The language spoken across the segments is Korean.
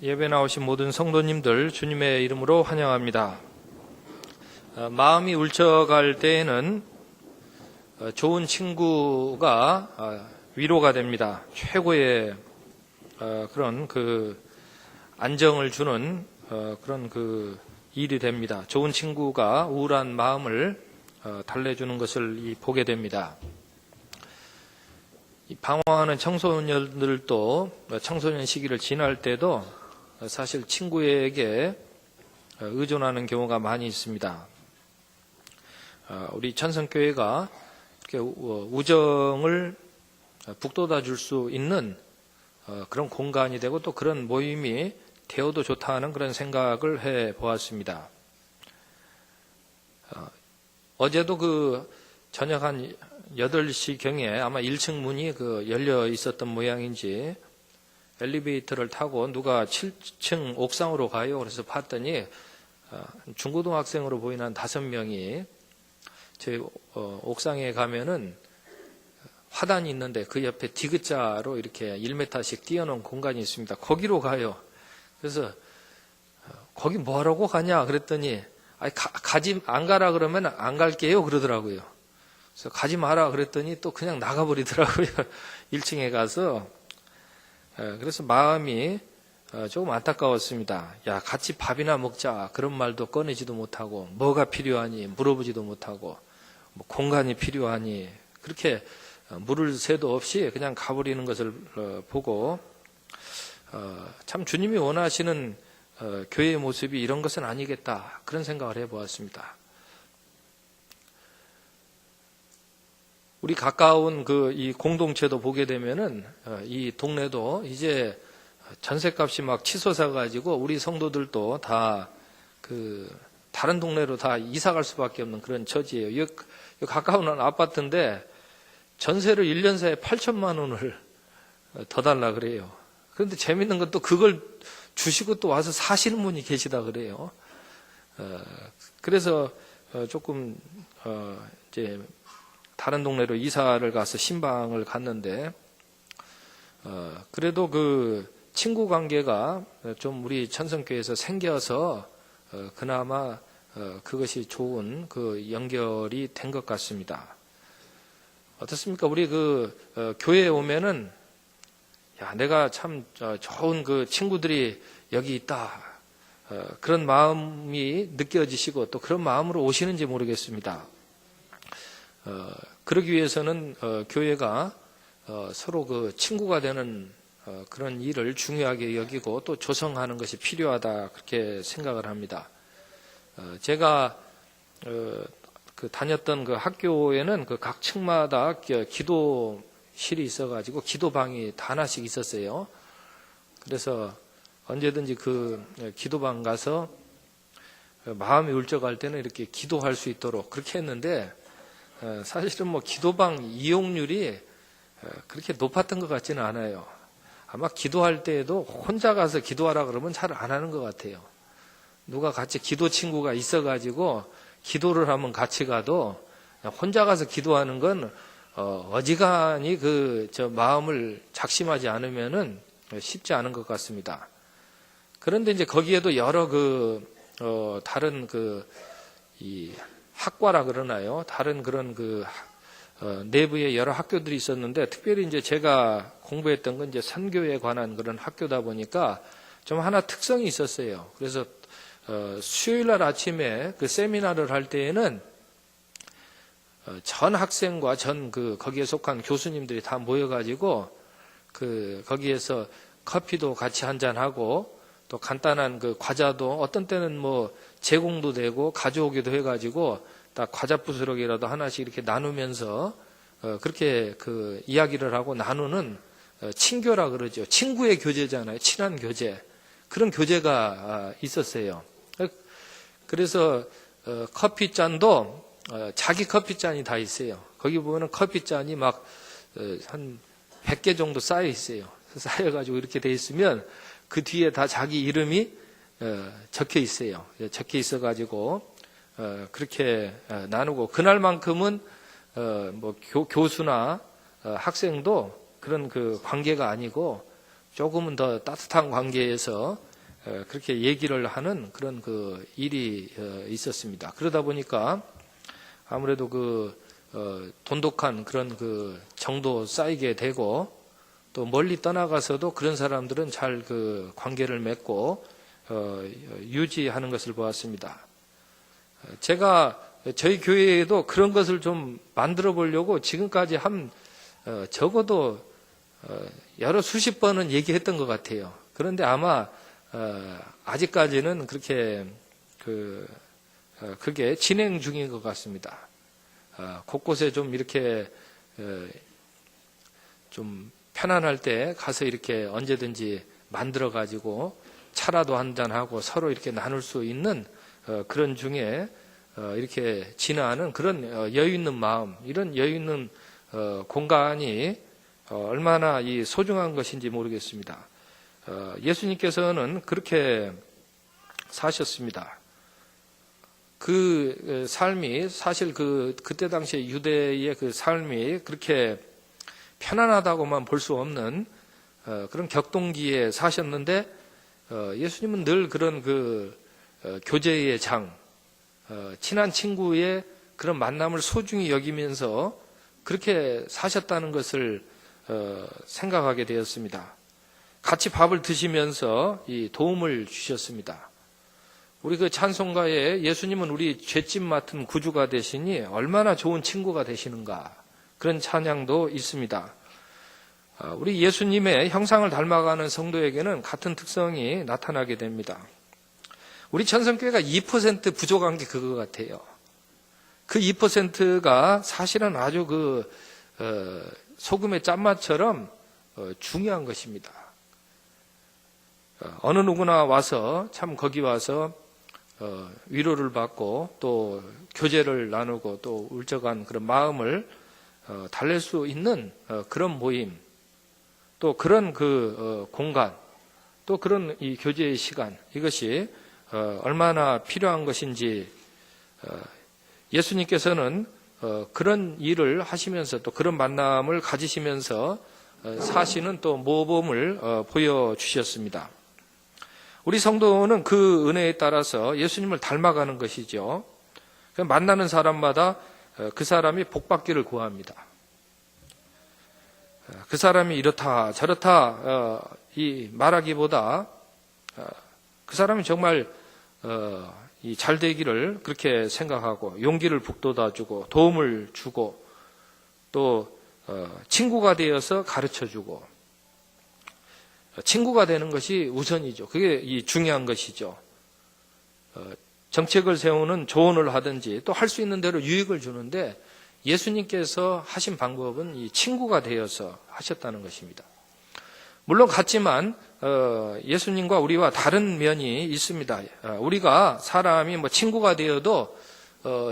예배 나오신 모든 성도님들 주님의 이름으로 환영합니다. 마음이 울적할 때에는 좋은 친구가 위로가 됩니다. 최고의 그런 안정을 주는 그런 일이 됩니다. 좋은 친구가 우울한 마음을 달래주는 것을 보게 됩니다. 방황하는 청소년들도 청소년 시기를 지날 때도 사실 친구에게 의존하는 경우가 많이 있습니다. 우리 천성교회가 이렇게 우정을 북돋아 줄 수 있는 그런 공간이 되고 또 그런 모임이 되어도 좋다 하는 그런 생각을 해 보았습니다. 어제도 저녁 한 8시경에 아마 1층 문이 열려 있었던 모양인지 엘리베이터를 타고 누가 7층 옥상으로 가요. 그래서 봤더니 중고등학생으로 보이는 한 5명이 저희 옥상에 가면은 화단이 있는데 그 옆에 디귿자로 이렇게 1m씩 띄워놓은 공간이 있습니다. 거기로 가요. 그래서 거기 뭐하라고 가냐 그랬더니 안 가라 그러면 안 갈게요 그러더라고요. 그래서 가지 마라 그랬더니 또 그냥 나가버리더라고요. 1층에 가서. 그래서 마음이 조금 안타까웠습니다. 야, 같이 밥이나 먹자. 그런 말도 꺼내지도 못하고, 뭐가 필요하니 물어보지도 못하고, 뭐 공간이 필요하니 그렇게 물을 새도 없이 그냥 가버리는 것을 보고, 참 주님이 원하시는 교회의 모습이 이런 것은 아니겠다. 그런 생각을 해보았습니다. 우리 가까운 이 공동체도 보게 되면은 이 동네도 이제 전셋값이 막 치솟아 가지고 우리 성도들도 다 다른 동네로 다 이사 갈 수밖에 없는 그런 처지예요. 이 가까운 아파트인데 전세를 1년 사이에 8천만 원을 더 달라 그래요. 그런데 재밌는 건 또 그걸 주시고 또 와서 사시는 분이 계시다 그래요. 그래서 조금 이제 다른 동네로 이사를 가서 신방을 갔는데 그래도 친구 관계가 좀 우리 천성교회에서 생겨서 그나마 그것이 좋은 연결이 된 것 같습니다. 어떻습니까? 우리 교회에 오면은 야, 내가 참 좋은 친구들이 여기 있다. 그런 마음이 느껴지시고 또 그런 마음으로 오시는지 모르겠습니다. 그러기 위해서는 교회가 서로 친구가 되는 그런 일을 중요하게 여기고 또 조성하는 것이 필요하다 그렇게 생각을 합니다. 제가 다녔던 학교에는 각 층마다 기도실이 있어가지고 기도방이 다 하나씩 있었어요. 그래서 언제든지 기도방 가서 마음이 울적할 때는 이렇게 기도할 수 있도록 그렇게 했는데 사실은 기도방 이용률이 그렇게 높았던 것 같지는 않아요. 아마 기도할 때에도 혼자 가서 기도하라 그러면 잘 안 하는 것 같아요. 누가 같이 기도 친구가 있어가지고 기도를 하면 같이 가도 혼자 가서 기도하는 건 어지간히 마음을 작심하지 않으면은 쉽지 않은 것 같습니다. 그런데 이제 거기에도 여러 다른 이 학과라 그러나요? 다른 그런 내부에 여러 학교들이 있었는데 특별히 이제 제가 공부했던 건 이제 선교에 관한 그런 학교다 보니까 좀 하나 특성이 있었어요. 그래서 수요일 날 아침에 세미나를 할 때에는 전 학생과 거기에 속한 교수님들이 다 모여가지고 거기에서 커피도 같이 한잔하고 또 간단한 과자도 어떤 때는 제공도 되고 가져오기도 해가지고 딱 과자 부스러기라도 하나씩 이렇게 나누면서 그렇게 이야기를 하고 나누는 친교라 그러죠. 친구의 교제잖아요. 친한 교제. 그런 교제가 있었어요. 그래서 커피잔도 자기 커피잔이 다 있어요. 거기 보면 커피잔이 막 한 100개 정도 쌓여 있어요. 쌓여가지고 이렇게 돼 있으면 그 뒤에 다 자기 이름이 적혀 있어요. 적혀 있어가지고 그렇게 나누고 그날만큼은 교수나 학생도 그런 관계가 아니고 조금은 더 따뜻한 관계에서 그렇게 얘기를 하는 그런 그 일이 있었습니다. 그러다 보니까 아무래도 돈독한 그런 그 정도 쌓이게 되고, 또 멀리 떠나가서도 그런 사람들은 잘 그 관계를 맺고 유지하는 것을 보았습니다. 제가 저희 교회에도 그런 것을 좀 만들어 보려고 지금까지 적어도 여러 수십 번은 얘기했던 것 같아요. 그런데 아마 아직까지는 그게 진행 중인 것 같습니다. 곳곳에 좀 이렇게 좀 편안할 때 가서 이렇게 언제든지 만들어 가지고 차라도 한잔하고 서로 이렇게 나눌 수 있는 그런 중에 이렇게 지나는 그런 여유 있는 마음, 이런 여유 있는 공간이 얼마나 이 소중한 것인지 모르겠습니다. 예수님께서는 그렇게 사셨습니다. 그 삶이 사실 그때 당시에 유대의 그 삶이 그렇게 편안하다고만 볼 수 없는 그런 격동기에 사셨는데, 예수님은 늘 그런 교제의 장, 친한 친구의 그런 만남을 소중히 여기면서 그렇게 사셨다는 것을 생각하게 되었습니다. 같이 밥을 드시면서 이 도움을 주셨습니다. 우리 그 찬송가에 예수님은 우리 죄짐 맡은 구주가 되시니 얼마나 좋은 친구가 되시는가, 그런 찬양도 있습니다. 우리 예수님의 형상을 닮아가는 성도에게는 같은 특성이 나타나게 됩니다. 우리 천성교회가 2% 부족한 게 그거 같아요. 그 2%가 사실은 아주 소금의 짠맛처럼 중요한 것입니다. 어느 누구나 와서 참 거기 와서 위로를 받고 또 교제를 나누고 또 울적한 그런 마음을 달랠 수 있는 그런 모임, 또 그런 공간, 또 그런 이 교제의 시간, 이것이 얼마나 필요한 것인지 예수님께서는 그런 일을 하시면서 또 그런 만남을 가지시면서 사시는 또 모범을 보여주셨습니다. 우리 성도는 그 은혜에 따라서 예수님을 닮아가는 것이죠. 만나는 사람마다 그 사람이 복받기를 구합니다. 그 사람이 이렇다 저렇다 이 말하기보다 그 사람이 정말 잘 되기를 그렇게 생각하고 용기를 북돋아주고 도움을 주고 또 친구가 되어서 가르쳐주고, 친구가 되는 것이 우선이죠. 그게 중요한 것이죠. 정책을 세우는 조언을 하든지 또 할 수 있는 대로 유익을 주는데, 예수님께서 하신 방법은 이 친구가 되어서 하셨다는 것입니다. 물론 같지만 예수님과 우리와 다른 면이 있습니다. 우리가 사람이 친구가 되어도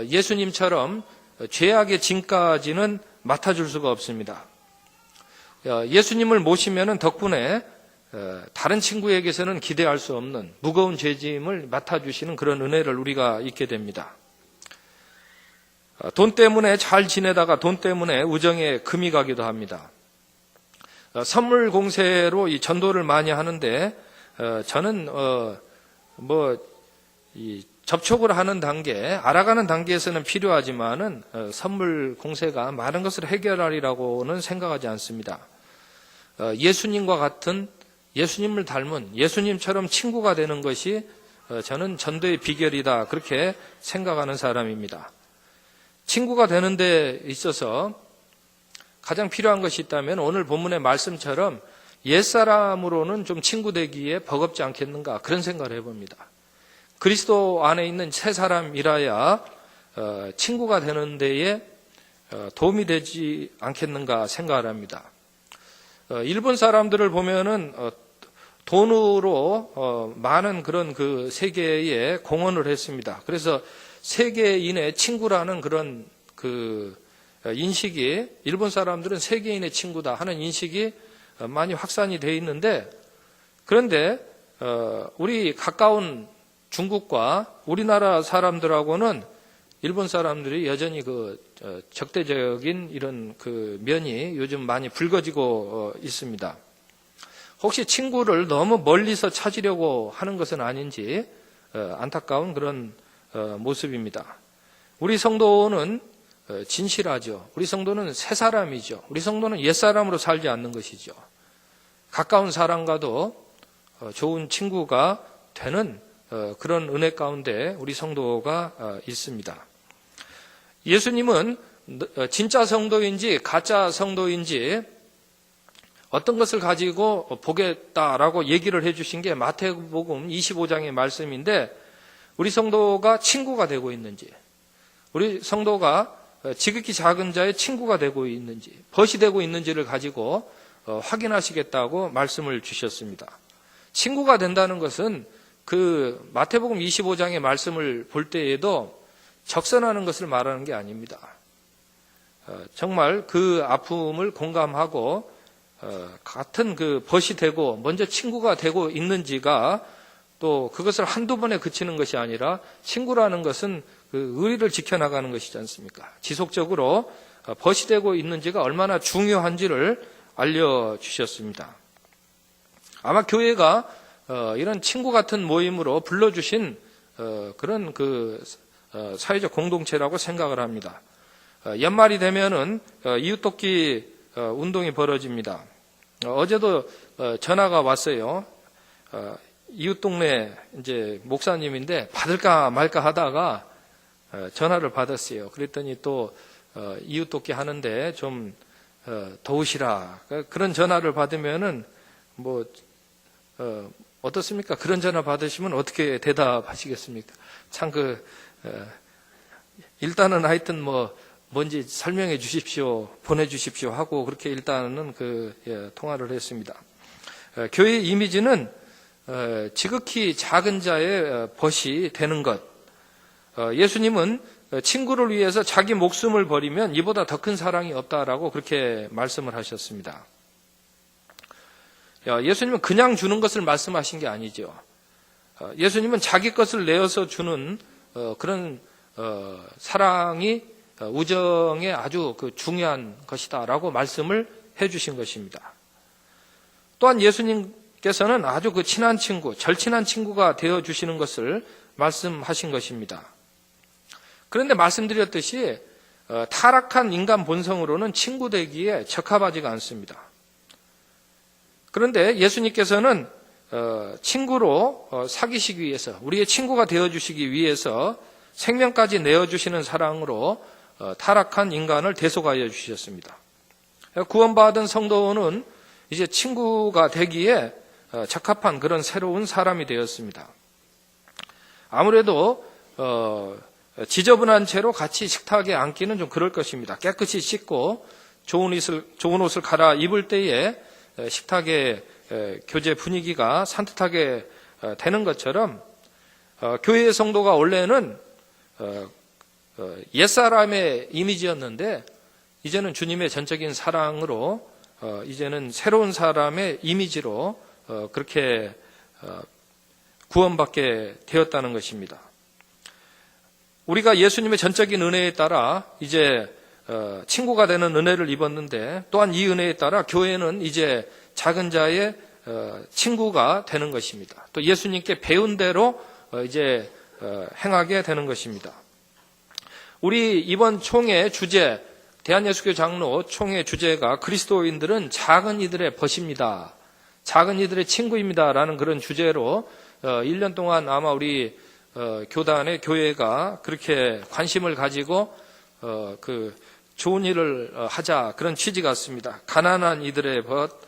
예수님처럼 죄악의 짐까지는 맡아줄 수가 없습니다. 예수님을 모시면은 덕분에 다른 친구에게서는 기대할 수 없는 무거운 죄짐을 맡아주시는 그런 은혜를 우리가 잊게 됩니다. 돈 때문에 잘 지내다가 돈 때문에 우정에 금이 가기도 합니다. 선물 공세로 이 전도를 많이 하는데 저는 이 접촉을 하는 단계, 알아가는 단계에서는 필요하지만은 선물 공세가 많은 것을 해결하리라고는 생각하지 않습니다. 예수님과 같은, 예수님을 닮은, 예수님처럼 친구가 되는 것이 저는 전도의 비결이다, 그렇게 생각하는 사람입니다. 친구가 되는 데 있어서 가장 필요한 것이 있다면 오늘 본문의 말씀처럼 옛사람으로는 좀 친구 되기에 버겁지 않겠는가, 그런 생각을 해봅니다. 그리스도 안에 있는 새 사람이라야 친구가 되는 데에 도움이 되지 않겠는가 생각을 합니다. 일본 사람들을 보면은 돈으로 많은 그런 세계에 공헌을 했습니다. 그래서 세계인의 친구라는 그런 인식이, 일본 사람들은 세계인의 친구다 하는 인식이 많이 확산이 되어 있는데, 그런데 우리 가까운 중국과 우리나라 사람들하고는 일본 사람들이 여전히 적대적인 이런 면이 요즘 많이 불거지고 있습니다. 혹시 친구를 너무 멀리서 찾으려고 하는 것은 아닌지 안타까운 그런 모습입니다. 우리 성도는 진실하죠. 우리 성도는 새 사람이죠. 우리 성도는 옛 사람으로 살지 않는 것이죠. 가까운 사람과도 좋은 친구가 되는 그런 은혜 가운데 우리 성도가 있습니다. 예수님은 진짜 성도인지 가짜 성도인지 어떤 것을 가지고 보겠다라고 얘기를 해주신 게 마태복음 25장의 말씀인데, 우리 성도가 친구가 되고 있는지, 우리 성도가 지극히 작은 자의 친구가 되고 있는지, 벗이 되고 있는지를 가지고 확인하시겠다고 말씀을 주셨습니다. 친구가 된다는 것은 그 마태복음 25장의 말씀을 볼 때에도 적선하는 것을 말하는 게 아닙니다. 정말 그 아픔을 공감하고 같은 그 벗이 되고 먼저 친구가 되고 있는지가, 또 그것을 한두 번에 그치는 것이 아니라 친구라는 것은 그 의리를 지켜나가는 것이지 않습니까? 지속적으로 벗이 되고 있는지가 얼마나 중요한지를 알려주셨습니다. 아마 교회가 이런 친구 같은 모임으로 불러주신 그런 그 사회적 공동체라고 생각을 합니다. 연말이 되면은 이웃돕기 운동이 벌어집니다. 어제도 전화가 왔어요. 이웃 동네 이제 목사님인데 받을까 말까 하다가 전화를 받았어요. 그랬더니 또 이웃돕기 하는데 좀 도우시라. 그런 전화를 받으면은 뭐 어떻습니까? 그런 전화 받으시면 어떻게 대답하시겠습니까? 참 일단은 하여튼 뭔지 설명해 주십시오, 보내주십시오 하고 그렇게 일단은 통화를 했습니다. 교회의 이미지는 지극히 작은 자의 벗이 되는 것. 예수님은 친구를 위해서 자기 목숨을 버리면 이보다 더 큰 사랑이 없다라고 그렇게 말씀을 하셨습니다. 예수님은 그냥 주는 것을 말씀하신 게 아니죠. 예수님은 자기 것을 내어서 주는 그런 사랑이 우정에 아주 중요한 것이다라고 말씀을 해주신 것입니다. 또한 예수님께서는 아주 친한 친구, 절친한 친구가 되어주시는 것을 말씀하신 것입니다. 그런데 말씀드렸듯이 타락한 인간 본성으로는 친구 되기에 적합하지가 않습니다. 그런데 예수님께서는 친구로 사귀시기 위해서, 우리의 친구가 되어주시기 위해서 생명까지 내어주시는 사랑으로 타락한 인간을 대속하여 주셨습니다. 구원받은 성도는 이제 친구가 되기에 적합한 그런 새로운 사람이 되었습니다. 아무래도 지저분한 채로 같이 식탁에 앉기는 좀 그럴 것입니다. 깨끗이 씻고 좋은 옷을 갈아 입을 때에 식탁의 교제 분위기가 산뜻하게 되는 것처럼 교회의 성도가 원래는 옛사람의 이미지였는데 이제는 주님의 전적인 사랑으로 이제는 새로운 사람의 이미지로 그렇게 구원받게 되었다는 것입니다. 우리가 예수님의 전적인 은혜에 따라 이제 친구가 되는 은혜를 입었는데, 또한 이 은혜에 따라 교회는 이제 작은 자의 친구가 되는 것입니다. 또 예수님께 배운 대로 이제 행하게 되는 것입니다. 우리 이번 총회 주제, 대한예수교 장로 총회 주제가 그리스도인들은 작은 이들의 벗입니다, 작은 이들의 친구입니다 라는 그런 주제로 1년 동안 아마 우리 교단의 교회가 그렇게 관심을 가지고 좋은 일을 하자, 그런 취지 같습니다. 가난한 이들의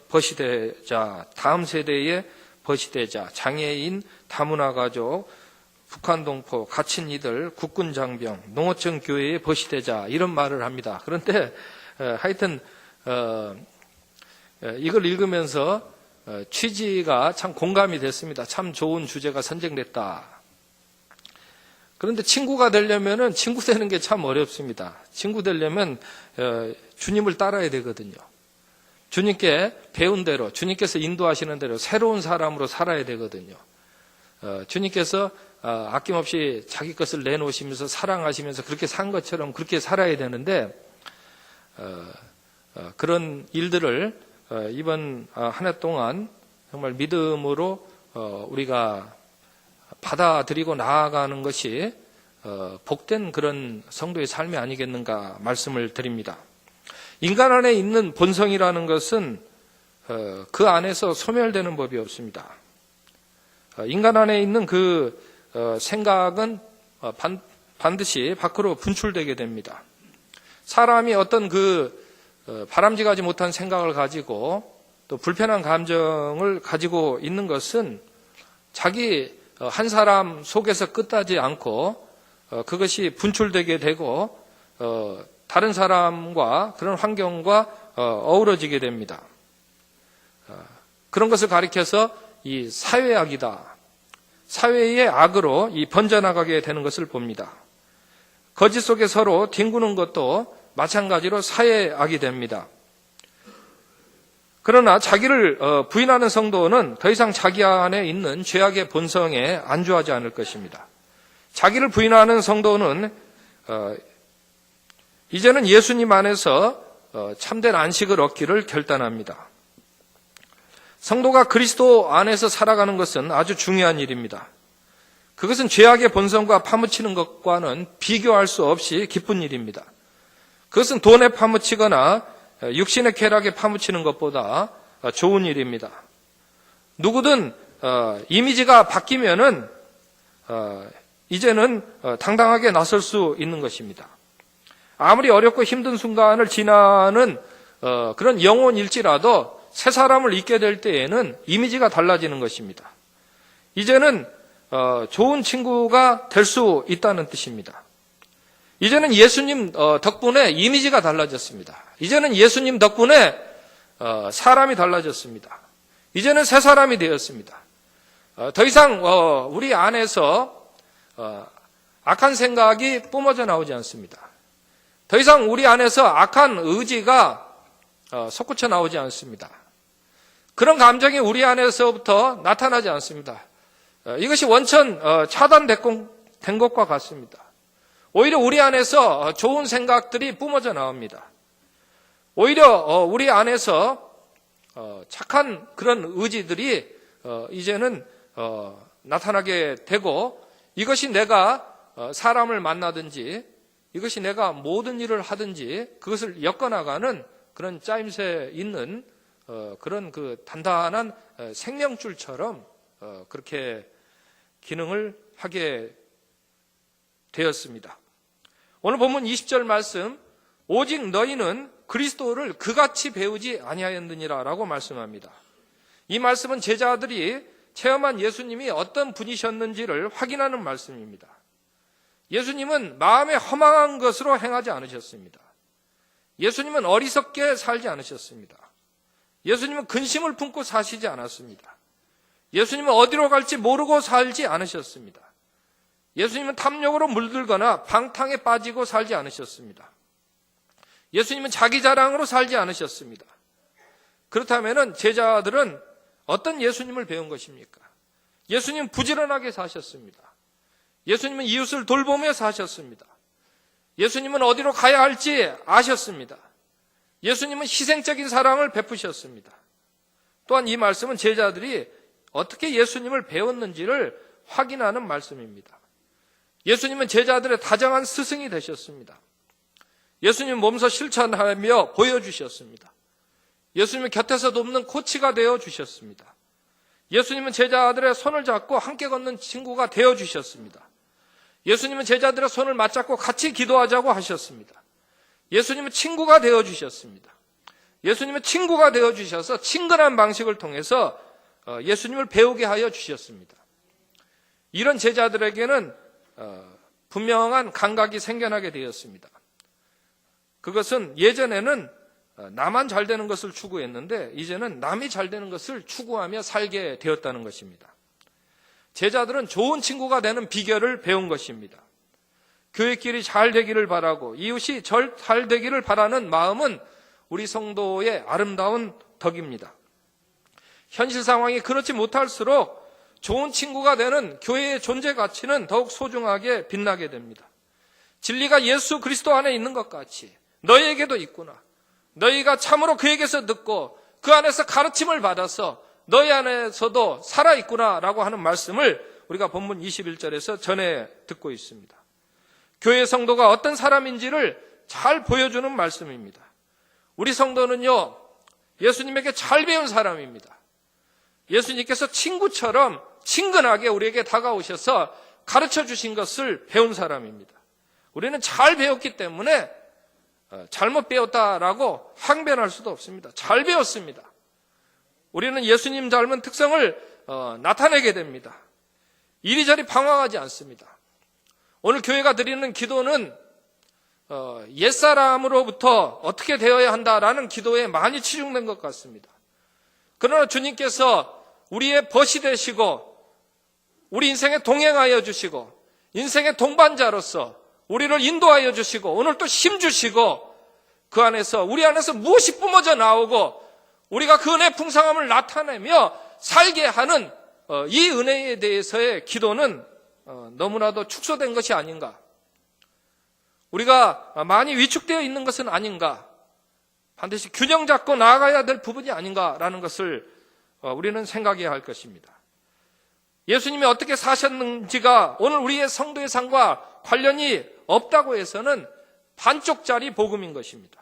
벗이 되자, 다음 세대의 벗이 되자, 장애인, 다문화 가족, 북한 동포, 갇힌 이들, 국군 장병, 농어촌 교회의 벗이 되자, 이런 말을 합니다. 그런데 하여튼 이걸 읽으면서 취지가 참 공감이 됐습니다. 참 좋은 주제가 선정됐다. 그런데 친구가 되려면은 친구 되는 게 참 어렵습니다. 친구 되려면 주님을 따라야 되거든요. 주님께 배운 대로, 주님께서 인도하시는 대로 새로운 사람으로 살아야 되거든요. 주님께서 아낌없이 자기 것을 내놓으시면서 사랑하시면서 그렇게 산 것처럼 그렇게 살아야 되는데 그런 일들을 이번 한 해 동안 정말 믿음으로 우리가 받아들이고 나아가는 것이 복된 그런 성도의 삶이 아니겠는가 말씀을 드립니다. 인간 안에 있는 본성이라는 것은 그 안에서 소멸되는 법이 없습니다. 인간 안에 있는 그 생각은 반드시 밖으로 분출되게 됩니다. 사람이 어떤 그 바람직하지 못한 생각을 가지고 또 불편한 감정을 가지고 있는 것은 자기 한 사람 속에서 끝나지 않고 그것이 분출되게 되고 다른 사람과 그런 환경과 어우러지게 됩니다. 그런 것을 가리켜서 이 사회악이다. 사회의 악으로 이 번져나가게 되는 것을 봅니다. 거짓 속에 서로 뒹구는 것도 마찬가지로 사회악이 됩니다. 그러나 자기를 부인하는 성도는 더 이상 자기 안에 있는 죄악의 본성에 안주하지 않을 것입니다. 자기를 부인하는 성도는 이제는 예수님 안에서 참된 안식을 얻기를 결단합니다. 성도가 그리스도 안에서 살아가는 것은 아주 중요한 일입니다. 그것은 죄악의 본성과 파묻히는 것과는 비교할 수 없이 기쁜 일입니다. 그것은 돈에 파묻히거나 육신의 쾌락에 파묻히는 것보다 좋은 일입니다. 누구든 이미지가 바뀌면은 이제는 당당하게 나설 수 있는 것입니다. 아무리 어렵고 힘든 순간을 지나는 그런 영혼일지라도 새 사람을 잊게 될 때에는 이미지가 달라지는 것입니다. 이제는 좋은 친구가 될 수 있다는 뜻입니다. 이제는 예수님 덕분에 이미지가 달라졌습니다. 이제는 예수님 덕분에 사람이 달라졌습니다. 이제는 새 사람이 되었습니다. 더 이상 우리 안에서 악한 생각이 뿜어져 나오지 않습니다. 더 이상 우리 안에서 악한 의지가 솟구쳐 나오지 않습니다. 그런 감정이 우리 안에서부터 나타나지 않습니다. 이것이 원천 차단된 것과 같습니다. 오히려 우리 안에서 좋은 생각들이 뿜어져 나옵니다. 오히려 우리 안에서 착한 그런 의지들이 이제는 나타나게 되고 이것이 내가 사람을 만나든지 이것이 내가 모든 일을 하든지 그것을 엮어나가는 그런 짜임새 있는 그런 그 단단한 생명줄처럼 그렇게 기능을 하게 되었습니다. 오늘 본문 20절 말씀, 오직 너희는 그리스도를 그같이 배우지 아니하였느니라 라고 말씀합니다. 이 말씀은 제자들이 체험한 예수님이 어떤 분이셨는지를 확인하는 말씀입니다. 예수님은 마음에 허망한 것으로 행하지 않으셨습니다. 예수님은 어리석게 살지 않으셨습니다. 예수님은 근심을 품고 사시지 않았습니다. 예수님은 어디로 갈지 모르고 살지 않으셨습니다. 예수님은 탐욕으로 물들거나 방탕에 빠지고 살지 않으셨습니다. 예수님은 자기 자랑으로 살지 않으셨습니다. 그렇다면 제자들은 어떤 예수님을 배운 것입니까? 예수님은 부지런하게 사셨습니다. 예수님은 이웃을 돌보며 사셨습니다. 예수님은 어디로 가야 할지 아셨습니다. 예수님은 희생적인 사랑을 베푸셨습니다. 또한 이 말씀은 제자들이 어떻게 예수님을 배웠는지를 확인하는 말씀입니다. 예수님은 제자들의 다정한 스승이 되셨습니다. 예수님 몸소 실천하며 보여주셨습니다. 예수님은 곁에서 돕는 코치가 되어주셨습니다. 예수님은 제자들의 손을 잡고 함께 걷는 친구가 되어주셨습니다. 예수님은 제자들의 손을 맞잡고 같이 기도하자고 하셨습니다. 예수님은 친구가 되어주셨습니다. 예수님은 친구가 되어주셔서 친근한 방식을 통해서 예수님을 배우게 하여 주셨습니다. 이런 제자들에게는 분명한 감각이 생겨나게 되었습니다. 그것은 예전에는 나만 잘 되는 것을 추구했는데 이제는 남이 잘 되는 것을 추구하며 살게 되었다는 것입니다. 제자들은 좋은 친구가 되는 비결을 배운 것입니다. 교회끼리 잘 되기를 바라고 이웃이 잘 되기를 바라는 마음은 우리 성도의 아름다운 덕입니다. 현실 상황이 그렇지 못할수록 좋은 친구가 되는 교회의 존재 가치는 더욱 소중하게 빛나게 됩니다. 진리가 예수 그리스도 안에 있는 것 같이 너희에게도 있구나. 너희가 참으로 그에게서 듣고 그 안에서 가르침을 받아서 너희 안에서도 살아있구나라고 하는 말씀을 우리가 본문 21절에서 전해 듣고 있습니다. 교회 성도가 어떤 사람인지를 잘 보여주는 말씀입니다. 우리 성도는요, 예수님에게 잘 배운 사람입니다. 예수님께서 친구처럼 친근하게 우리에게 다가오셔서 가르쳐 주신 것을 배운 사람입니다. 우리는 잘 배웠기 때문에 잘못 배웠다라고 항변할 수도 없습니다. 잘 배웠습니다. 우리는 예수님 닮은 특성을 나타내게 됩니다. 이리저리 방황하지 않습니다. 오늘 교회가 드리는 기도는 옛사람으로부터 어떻게 되어야 한다라는 기도에 많이 치중된 것 같습니다. 그러나 주님께서 우리의 벗이 되시고 우리 인생에 동행하여 주시고 인생의 동반자로서 우리를 인도하여 주시고 오늘 또 힘 주시고 그 안에서 우리 안에서 무엇이 뿜어져 나오고 우리가 그 은혜의 풍성함을 나타내며 살게 하는 이 은혜에 대해서의 기도는 너무나도 축소된 것이 아닌가, 우리가 많이 위축되어 있는 것은 아닌가, 반드시 균형 잡고 나아가야 될 부분이 아닌가라는 것을 우리는 생각해야 할 것입니다. 예수님이 어떻게 사셨는지가 오늘 우리의 성도의 삶과 관련이 없다고 해서는 반쪽짜리 복음인 것입니다.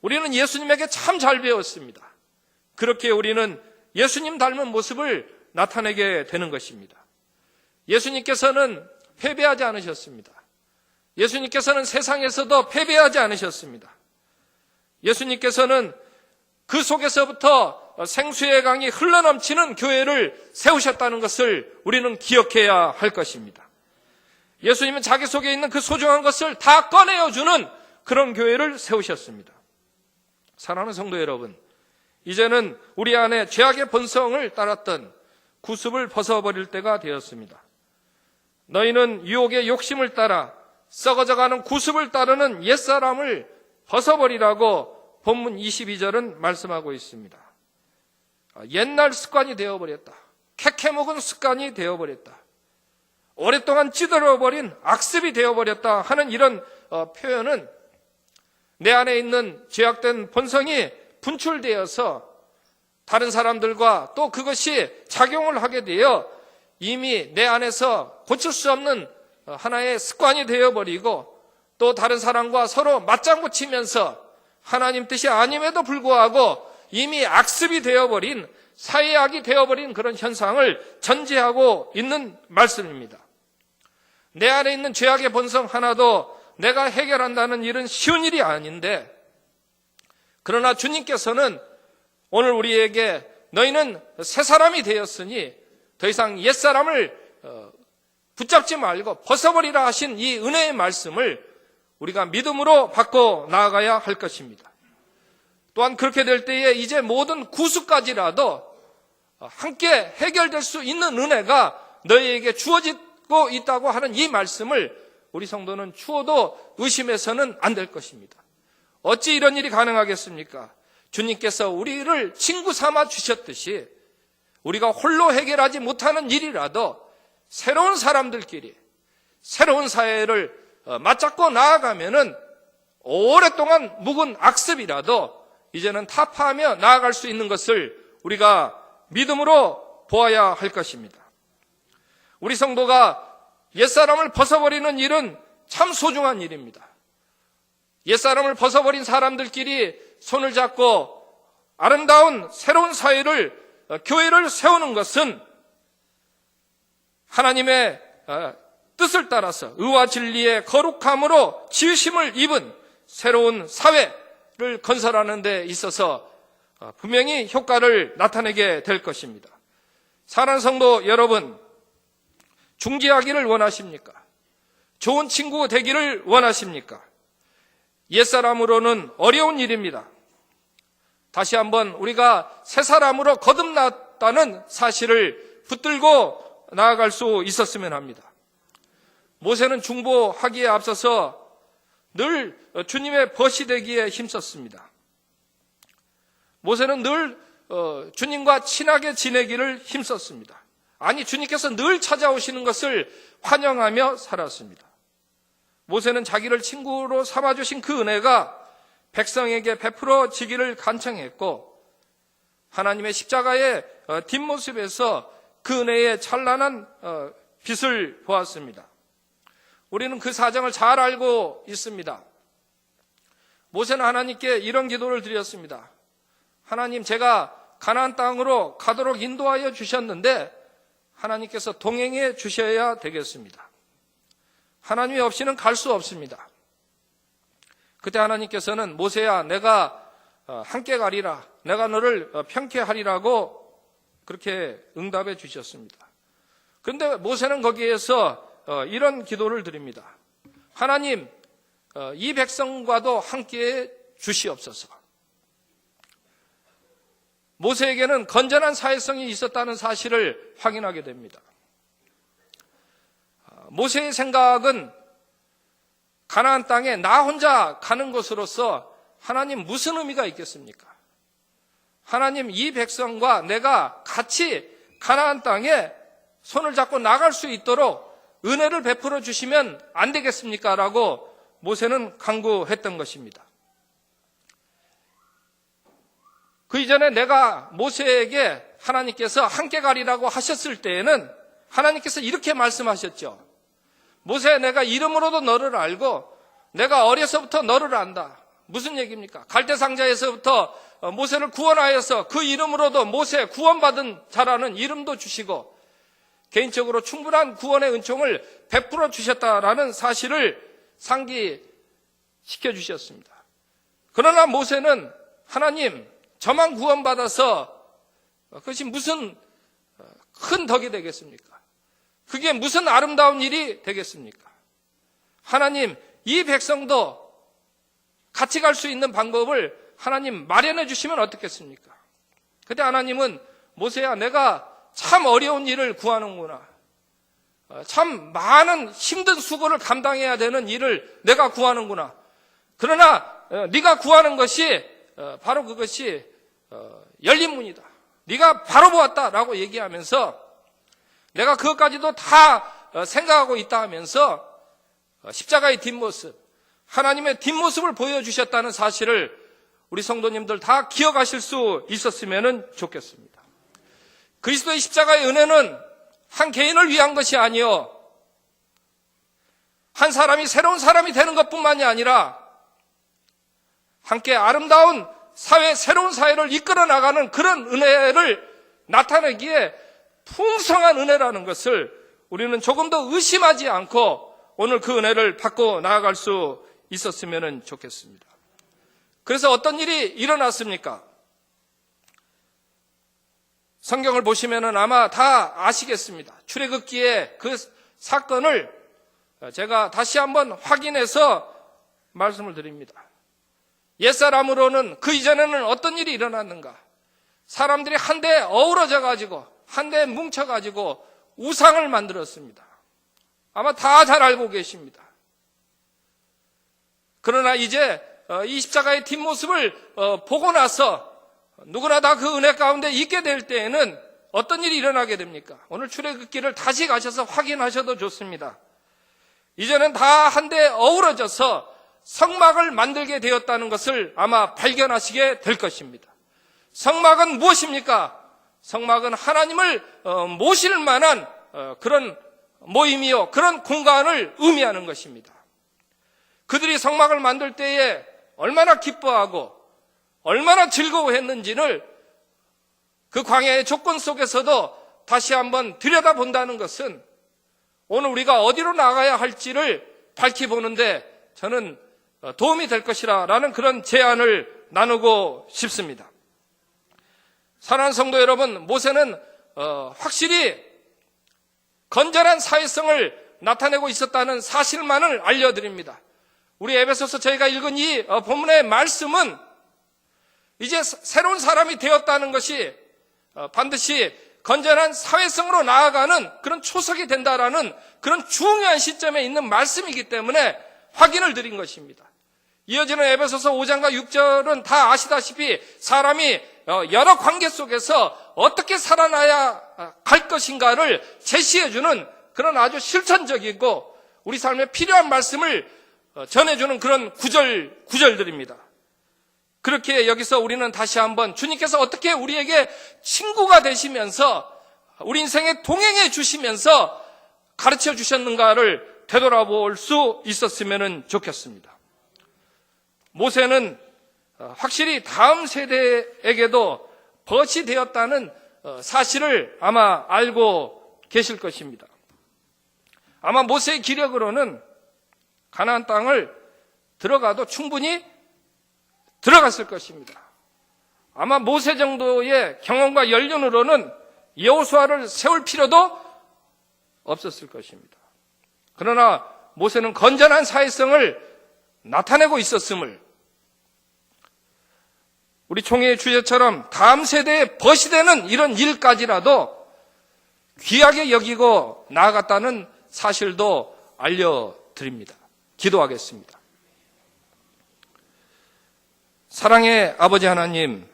우리는 예수님에게 참 잘 배웠습니다. 그렇게 우리는 예수님 닮은 모습을 나타내게 되는 것입니다. 예수님께서는 패배하지 않으셨습니다. 예수님께서는 세상에서도 패배하지 않으셨습니다. 예수님께서는 그 속에서부터 생수의 강이 흘러넘치는 교회를 세우셨다는 것을 우리는 기억해야 할 것입니다. 예수님은 자기 속에 있는 그 소중한 것을 다 꺼내어주는 그런 교회를 세우셨습니다. 사랑하는 성도 여러분, 이제는 우리 안에 죄악의 본성을 따랐던 구습을 벗어버릴 때가 되었습니다. 너희는 유혹의 욕심을 따라 썩어져가는 구습을 따르는 옛사람을 벗어버리라고 본문 22절은 말씀하고 있습니다. 옛날 습관이 되어버렸다. 캐캐묵은 습관이 되어버렸다. 오랫동안 찌들어버린 악습이 되어버렸다 하는 이런 표현은 내 안에 있는 죄악된 본성이 분출되어서 다른 사람들과 또 그것이 작용을 하게 되어 이미 내 안에서 고칠 수 없는 하나의 습관이 되어버리고 또 다른 사람과 서로 맞장구 치면서 하나님 뜻이 아님에도 불구하고 이미 악습이 되어버린 사회악이 되어버린 그런 현상을 전제하고 있는 말씀입니다. 내 안에 있는 죄악의 본성 하나도 내가 해결한다는 일은 쉬운 일이 아닌데, 그러나 주님께서는 오늘 우리에게 너희는 새 사람이 되었으니 더 이상 옛사람을 붙잡지 말고 벗어버리라 하신 이 은혜의 말씀을 우리가 믿음으로 받고 나아가야 할 것입니다. 또한 그렇게 될 때에 이제 모든 구수까지라도 함께 해결될 수 있는 은혜가 너희에게 주어지고 있다고 하는 이 말씀을 우리 성도는 추워도 의심해서는 안 될 것입니다. 어찌 이런 일이 가능하겠습니까? 주님께서 우리를 친구 삼아 주셨듯이 우리가 홀로 해결하지 못하는 일이라도 새로운 사람들끼리 새로운 사회를 맞잡고 나아가면은 오랫동안 묵은 악습이라도 이제는 타파하며 나아갈 수 있는 것을 우리가 믿음으로 보아야 할 것입니다. 우리 성도가 옛사람을 벗어버리는 일은 참 소중한 일입니다. 옛사람을 벗어버린 사람들끼리 손을 잡고 아름다운 새로운 사회를, 교회를 세우는 것은 하나님의 뜻을 따라서 의와 진리의 거룩함으로 지으심을 입은 새로운 사회를 건설하는 데 있어서 분명히 효과를 나타내게 될 것입니다. 사랑하는 성도 여러분, 중지하기를 원하십니까? 좋은 친구 되기를 원하십니까? 옛사람으로는 어려운 일입니다. 다시 한번 우리가 새 사람으로 거듭났다는 사실을 붙들고 나아갈 수 있었으면 합니다. 모세는 중보하기에 앞서서 늘 주님의 벗이 되기에 힘썼습니다. 모세는 늘 주님과 친하게 지내기를 힘썼습니다. 아니, 주님께서 늘 찾아오시는 것을 환영하며 살았습니다. 모세는 자기를 친구로 삼아주신 그 은혜가 백성에게 베풀어지기를 간청했고 하나님의 십자가의 뒷모습에서 그 은혜의 찬란한 빛을 보았습니다. 우리는 그 사정을 잘 알고 있습니다. 모세는 하나님께 이런 기도를 드렸습니다. 하나님, 제가 가나안 땅으로 가도록 인도하여 주셨는데 하나님께서 동행해 주셔야 되겠습니다. 하나님이 없이는 갈 수 없습니다. 그때 하나님께서는 모세야, 내가 함께 가리라, 내가 너를 평쾌하리라고 그렇게 응답해 주셨습니다. 그런데 모세는 거기에서 이런 기도를 드립니다. 하나님, 이 백성과도 함께해 주시옵소서. 모세에게는 건전한 사회성이 있었다는 사실을 확인하게 됩니다. 모세의 생각은 가나안 땅에 나 혼자 가는 것으로서 하나님 무슨 의미가 있겠습니까? 하나님, 이 백성과 내가 같이 가나안 땅에 손을 잡고 나갈 수 있도록 은혜를 베풀어 주시면 안 되겠습니까? 라고 모세는 간구했던 것입니다. 그 이전에 내가 모세에게 하나님께서 함께 가리라고 하셨을 때에는 하나님께서 이렇게 말씀하셨죠. 모세, 내가 이름으로도 너를 알고 내가 어려서부터 너를 안다. 무슨 얘기입니까? 갈대상자에서부터 모세를 구원하여서 그 이름으로도 모세 구원받은 자라는 이름도 주시고 개인적으로 충분한 구원의 은총을 베풀어 주셨다라는 사실을 상기시켜 주셨습니다. 그러나 모세는 하나님, 저만 구원받아서 그것이 무슨 큰 덕이 되겠습니까? 그게 무슨 아름다운 일이 되겠습니까? 하나님, 이 백성도 같이 갈 수 있는 방법을 하나님 마련해 주시면 어떻겠습니까? 그때 하나님은 모세야, 내가 참 어려운 일을 구하는구나. 참 많은 힘든 수고를 감당해야 되는 일을 내가 구하는구나. 그러나 네가 구하는 것이 바로 그것이 열린 문이다. 네가 바로 보았다라고 얘기하면서 내가 그것까지도 다 생각하고 있다 하면서 십자가의 뒷모습, 하나님의 뒷모습을 보여주셨다는 사실을 우리 성도님들 다 기억하실 수 있었으면 좋겠습니다. 그리스도의 십자가의 은혜는 한 개인을 위한 것이 아니요, 한 사람이 새로운 사람이 되는 것뿐만이 아니라 함께 아름다운 사회, 새로운 사회를 이끌어 나가는 그런 은혜를 나타내기에 풍성한 은혜라는 것을 우리는 조금 더 의심하지 않고 오늘 그 은혜를 받고 나아갈 수 있었으면 좋겠습니다. 그래서 어떤 일이 일어났습니까? 성경을 보시면 아마 다 아시겠습니다. 출애굽기의 그 사건을 제가 다시 한번 확인해서 말씀을 드립니다. 옛사람으로는 그 이전에는 어떤 일이 일어났는가? 사람들이 한데 어우러져 가지고 한데 뭉쳐 가지고 우상을 만들었습니다. 아마 다 잘 알고 계십니다. 그러나 이제 이 십자가의 뒷모습을 보고 나서 누구나 다 그 은혜 가운데 있게 될 때에는 어떤 일이 일어나게 됩니까? 오늘 출애굽기를 다시 가셔서 확인하셔도 좋습니다. 이제는 다 한데 어우러져서 성막을 만들게 되었다는 것을 아마 발견하시게 될 것입니다. 성막은 무엇입니까? 성막은 하나님을 모실 만한 그런 모임이요, 그런 공간을 의미하는 것입니다. 그들이 성막을 만들 때에 얼마나 기뻐하고 얼마나 즐거워했는지를 그 광야의 조건 속에서도 다시 한번 들여다본다는 것은 오늘 우리가 어디로 나가야 할지를 밝혀보는데 저는 도움이 될 것이라는 그런 제안을 나누고 싶습니다. 사랑하는 성도 여러분, 모세는 확실히 건전한 사회성을 나타내고 있었다는 사실만을 알려드립니다. 우리 에베소서 저희가 읽은 이 본문의 말씀은 이제 새로운 사람이 되었다는 것이 반드시 건전한 사회성으로 나아가는 그런 초석이 된다라는 그런 중요한 시점에 있는 말씀이기 때문에 확인을 드린 것입니다. 이어지는 에베소서 5장과 6절은 다 아시다시피 사람이 여러 관계 속에서 어떻게 살아나야 갈 것인가를 제시해주는 그런 아주 실천적이고 우리 삶에 필요한 말씀을 전해주는 그런 구절들입니다. 그렇게 여기서 우리는 다시 한번 주님께서 어떻게 우리에게 친구가 되시면서 우리 인생에 동행해 주시면서 가르쳐 주셨는가를 되돌아볼 수 있었으면 좋겠습니다. 모세는 확실히 다음 세대에게도 벗이 되었다는 사실을 아마 알고 계실 것입니다. 아마 모세의 기력으로는 가나안 땅을 들어가도 충분히 들어갔을 것입니다. 아마 모세 정도의 경험과 연륜으로는 여호수아를 세울 필요도 없었을 것입니다. 그러나 모세는 건전한 사회성을 나타내고 있었음을 우리 총회의 주제처럼 다음 세대에 벗이 되는 이런 일까지라도 귀하게 여기고 나아갔다는 사실도 알려드립니다. 기도하겠습니다. 사랑의 아버지 하나님,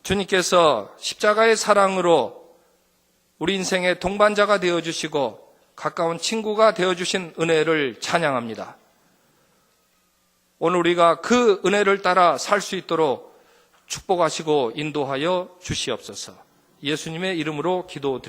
주님께서 십자가의 사랑으로 우리 인생의 동반자가 되어주시고 가까운 친구가 되어주신 은혜를 찬양합니다. 오늘 우리가 그 은혜를 따라 살 수 있도록 축복하시고 인도하여 주시옵소서. 예수님의 이름으로 기도드립니다.